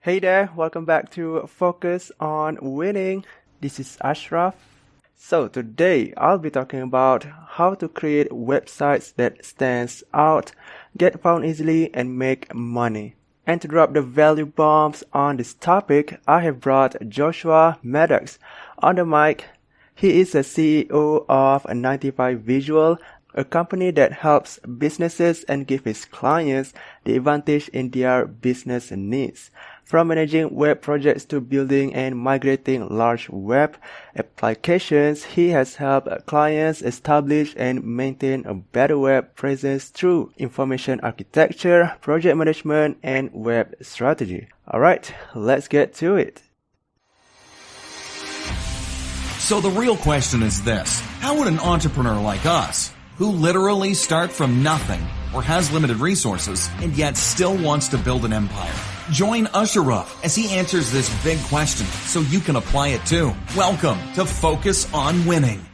Hey there, welcome back to Focus on Winning. This is Ashraf. So today I'll be talking about how to create websites that stands out, get found easily and make money. And to drop the value bombs on this topic, I have brought Joshua Maddux on the mic. He is the CEO of 95 Visual, a company that helps businesses and give its clients the advantage in their business needs. From managing web projects to building and migrating large web applications, he has helped clients establish and maintain a better web presence through information architecture, project management, and web strategy. Alright, let's get to it. So the real question is this: how would an entrepreneur like us, who literally start from nothing or has limited resources and yet still wants to build an empire, join Ashraf as he answers this big question so you can apply it too? Welcome to Focus on Winning.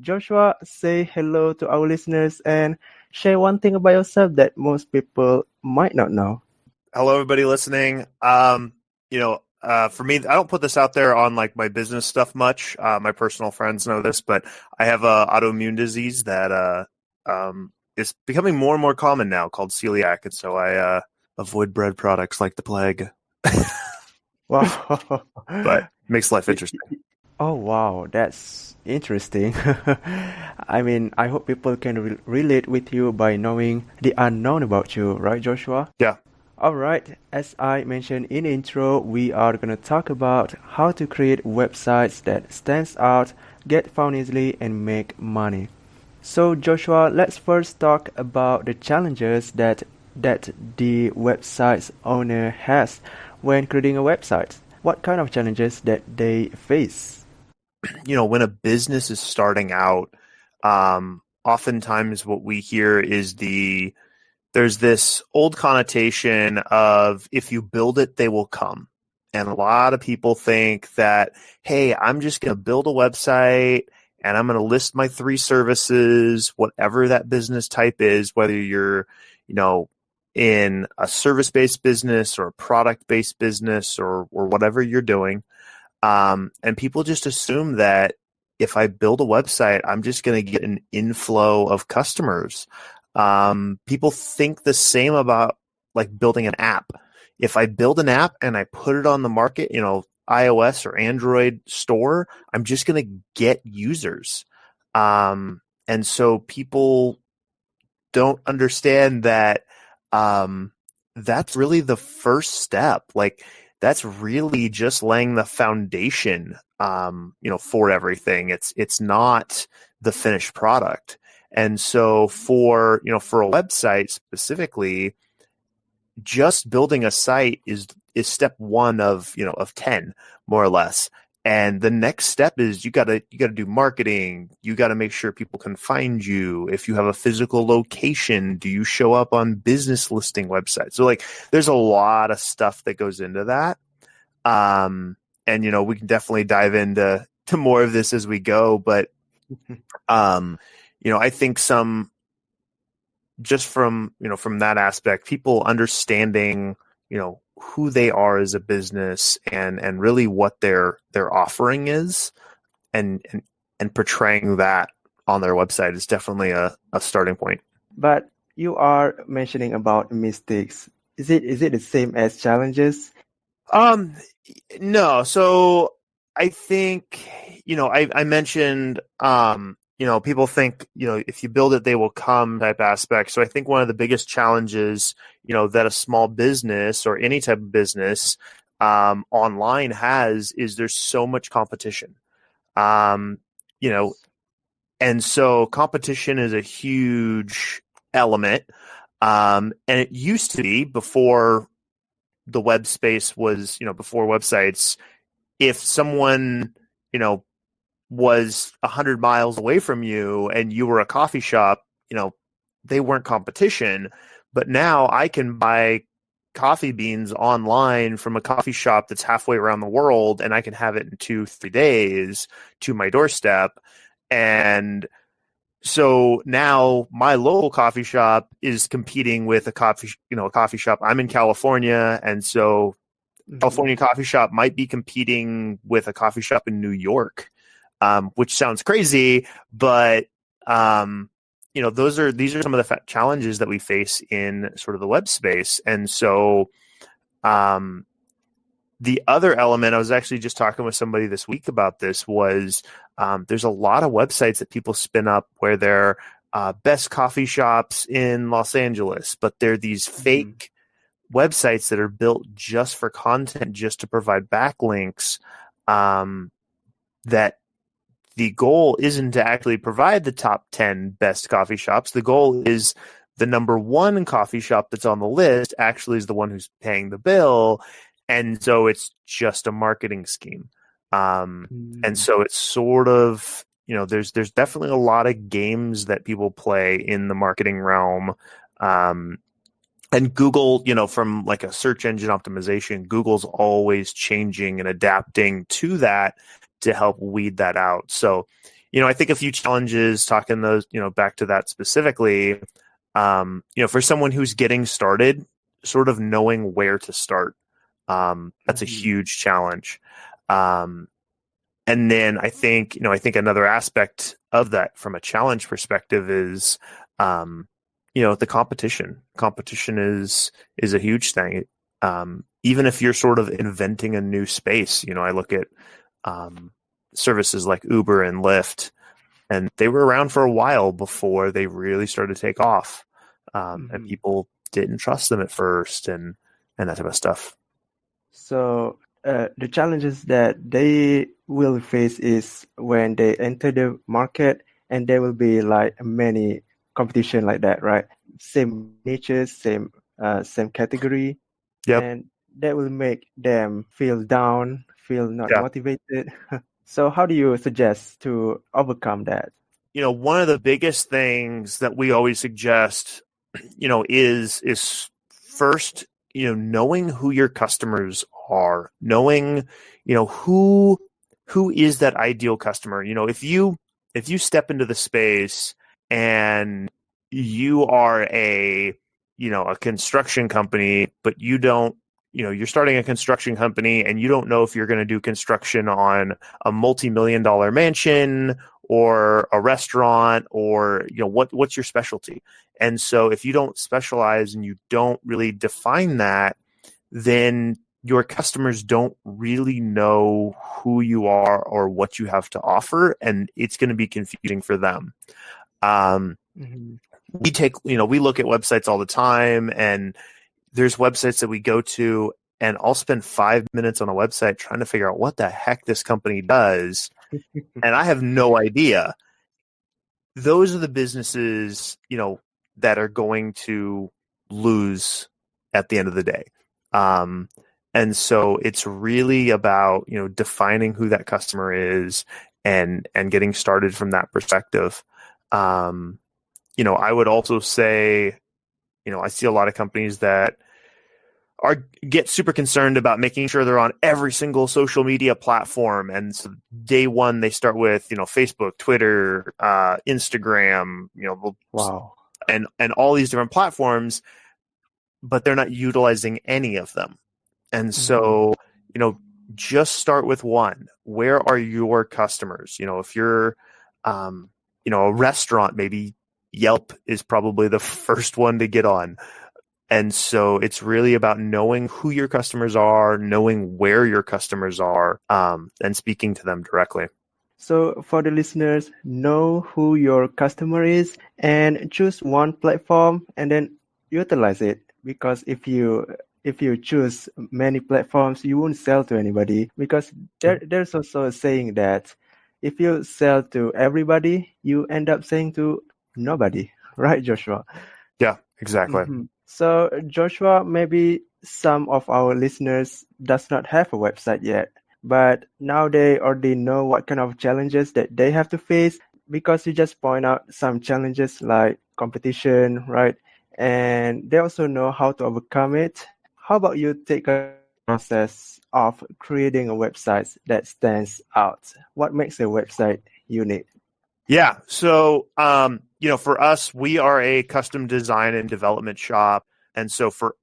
Joshua, say hello to our listeners and share one thing about yourself that most people might not know. Hello, everybody listening. For me, I don't put this out there on like my business stuff much. My personal friends know this, but I have a autoimmune disease that is becoming more and more common now, called celiac, and so I avoid bread products like the plague. Wow. But it makes life interesting. Oh, wow, that's interesting. I hope people can relate with you by knowing the unknown about you, right, Joshua? Yeah. Alright, as I mentioned in the intro, we are going to talk about how to create websites that stands out, get found easily, and make money. So Joshua, let's first talk about the challenges that the website's owner has when creating a website. What kind of challenges that they face? When a business is starting out, oftentimes what we hear is there's this old connotation of if you build it, they will come. And a lot of people think that, hey, I'm just going to build a website and I'm going to list my 3 services, whatever that business type is, whether you're, in a service-based business or a product-based business or whatever you're doing. And people just assume that if I build a website, I'm just going to get an inflow of customers. People think the same about like building an app. If I build an app and I put it on the market, iOS or Android store, I'm just going to get users. And so people don't understand that that's really the first step. Like that's really just laying the foundation, for everything. It's not the finished product. And so for a website specifically, just building a site is step 1 of 10, more or less. And the next step is you gotta do marketing. You gotta make sure people can find you. If you have a physical location, do you show up on business listing websites? So like there's a lot of stuff that goes into that. And we can definitely dive into more of this as we go, but I think just from that aspect, people understanding, who they are as a business and really what their offering is and portraying that on their website is definitely a starting point. But you are mentioning about mistakes. Is it the same as challenges? No. So I think, I mentioned, people think, if you build it, they will come type aspect. So I think one of the biggest challenges, that a small business or any type of business online has is there's so much competition. And so competition is a huge element. And it used to be before the web space was, before websites, if someone, was 100 miles away from you and you were a coffee shop, they weren't competition. But now I can buy coffee beans online from a coffee shop that's halfway around the world, and I can have it in 2-3 days to my doorstep. And so now my local coffee shop is competing with a coffee shop. I'm in California, and so California coffee shop might be competing with a coffee shop in New York, which sounds crazy, but these are some of the challenges that we face in sort of the web space. And so the other element, I was actually just talking with somebody this week about this, was there's a lot of websites that people spin up where they're best coffee shops in Los Angeles, but they're these fake websites that are built just for content, just to provide backlinks, that the goal isn't to actually provide the top 10 best coffee shops. The goal is the number one coffee shop that's on the list actually is the one who's paying the bill. And so it's just a marketing scheme. And so it's sort of, there's definitely a lot of games that people play in the marketing realm. And Google, from like a search engine optimization, Google's always changing and adapting to that to help weed that out. So, I think a few challenges, talking those, back to that specifically, for someone who's getting started, sort of knowing where to start. That's a huge challenge. And then I think another aspect of that from a challenge perspective is, the competition. Competition is a huge thing. Even if you're sort of inventing a new space, I look at services like Uber and Lyft, and they were around for a while before they really started to take off. And people didn't trust them at first and that type of stuff. So the challenges that they will face is when they enter the market, and there will be like many competition like that, right? Same niches, same category, and that will make them feel down, feel not motivated. So how do you suggest to overcome that? One of the biggest things that we always suggest, is first, knowing who your customers are, knowing, who is that ideal customer. If you step into the space and you are a construction company, but you don't, you're starting a construction company and you don't know if you're going to do construction on a multi-million-dollar mansion or a restaurant, or what's your specialty. And so if you don't specialize and you don't really define that, then your customers don't really know who you are or what you have to offer, and it's going to be confusing for them. We look at websites all the time, and there's websites that we go to, and I'll spend 5 minutes on a website trying to figure out what the heck this company does, and I have no idea. Those are the businesses, that are going to lose at the end of the day. And so it's really about, defining who that customer is and getting started from that perspective. I would also say, I see a lot of companies that get super concerned about making sure they're on every single social media platform. And so day one, they start with, Facebook, Twitter, Instagram, Wow. and all these different platforms, but they're not utilizing any of them. And so, just start with one. Where are your customers? If you're, a restaurant, maybe Yelp is probably the first one to get on. And so it's really about knowing who your customers are, knowing where your customers are, and speaking to them directly. So for the listeners, know who your customer is and choose one platform and then utilize it. Because if you choose many platforms, you won't sell to anybody. Because there's also a saying that if you sell to everybody, you end up selling to nobody, right, Joshua? Yeah, exactly. So Joshua, maybe some of our listeners does not have a website yet, but now they already know what kind of challenges that they have to face, because you just point out some challenges like competition, right? And they also know how to overcome it, how about you take a process of creating a website that stands out? What makes a website unique? Yeah. So, for us, we are a custom design and development shop. And so for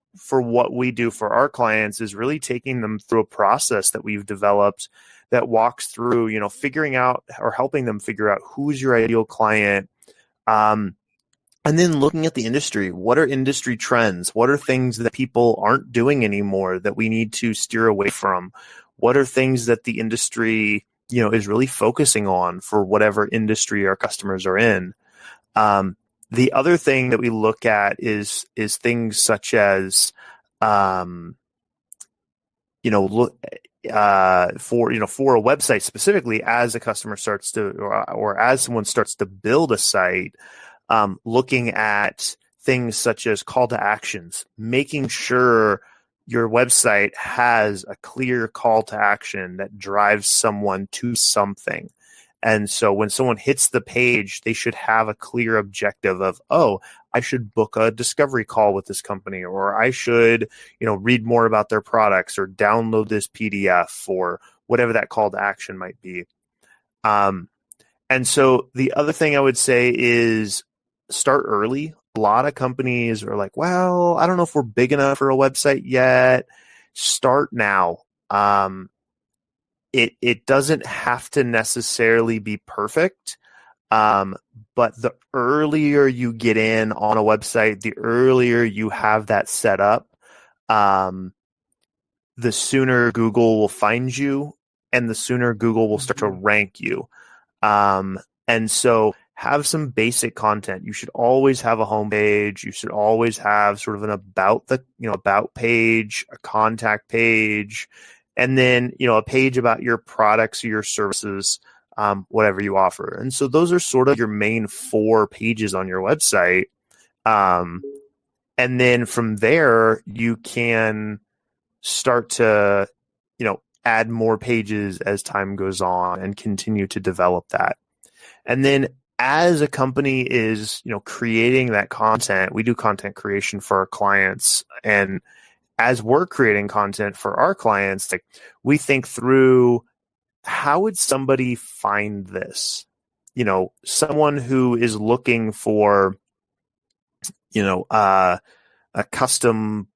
what we do for our clients is really taking them through a process that we've developed that walks through, figuring out or helping them figure out who's your ideal client. And then looking at the industry. What are industry trends? What are things that people aren't doing anymore that we need to steer away from? What are things that the industry, is really focusing on for whatever industry our customers are in? The other thing that we look at is things such as, for a website specifically, as a customer starts to, or as someone starts to build a site, looking at things such as call to actions, making sure your website has a clear call to action that drives someone to something. And so when someone hits the page, they should have a clear objective of, oh, I should book a discovery call with this company, or I should, read more about their products, or download this PDF, or whatever that call to action might be. And so the other thing I would say is start early. A lot of companies are like, well, I don't know if we're big enough for a website yet. Start now. It doesn't have to necessarily be perfect, but the earlier you get in on a website, the earlier you have that set up, the sooner Google will find you, and the sooner Google will start to rank you. And so have some basic content. You should always have a homepage. You should always have sort of an about page, a contact page, and then, a page about your products or your services, whatever you offer. And so those are sort of your main 4 pages on your website. And then from there, you can start to, add more pages as time goes on and continue to develop that. And then as a company is, creating that content, we do content creation for our clients. And as we're creating content for our clients, we think through, how would somebody find this? Someone who is looking for, a custom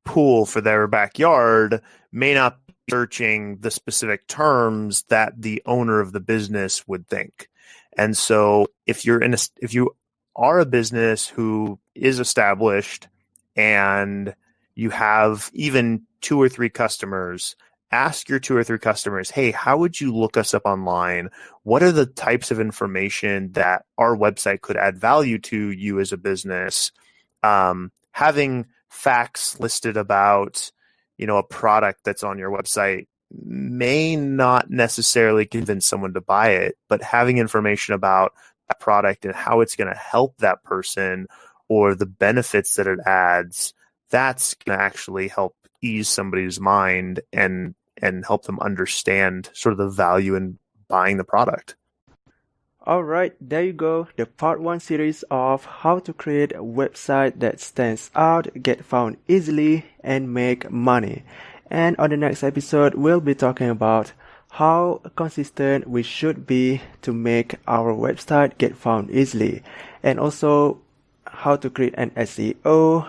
pool for their backyard may not be searching the specific terms that the owner of the business would think. And so if you are a business who is established and you have even 2 or 3 customers, ask your 2 or 3 customers, hey, how would you look us up online? What are the types of information that our website could add value to you as a business? Having facts listed about, a product that's on your website may not necessarily convince someone to buy it, but having information about that product and how it's going to help that person, or the benefits that it adds, that's going to actually help ease somebody's mind and help them understand sort of the value in buying the product. All right, there you go. The part 1 series of how to create a website that stands out, get found easily, and make money. And on the next episode, we'll be talking about how consistent we should be to make our website get found easily, and also how to create an SEO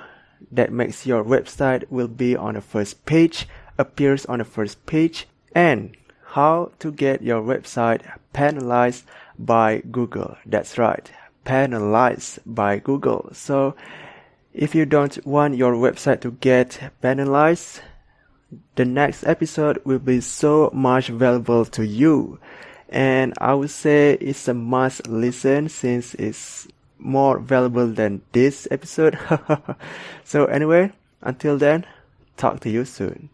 that makes your website will be on the first page, appears on the first page, and how to get your website penalized by Google. That's right, penalized by Google. So if you don't want your website to get penalized, the next episode will be so much valuable to you, and I would say it's a must listen since it's more valuable than this episode. So anyway, until then, talk to you soon.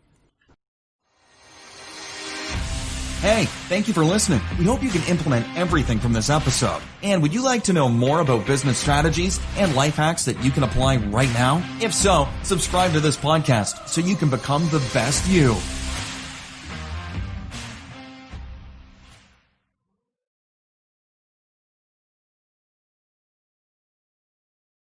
Hey, thank you for listening. We hope you can implement everything from this episode. And would you like to know more about business strategies and life hacks that you can apply right now? If so, subscribe to this podcast so you can become the best you.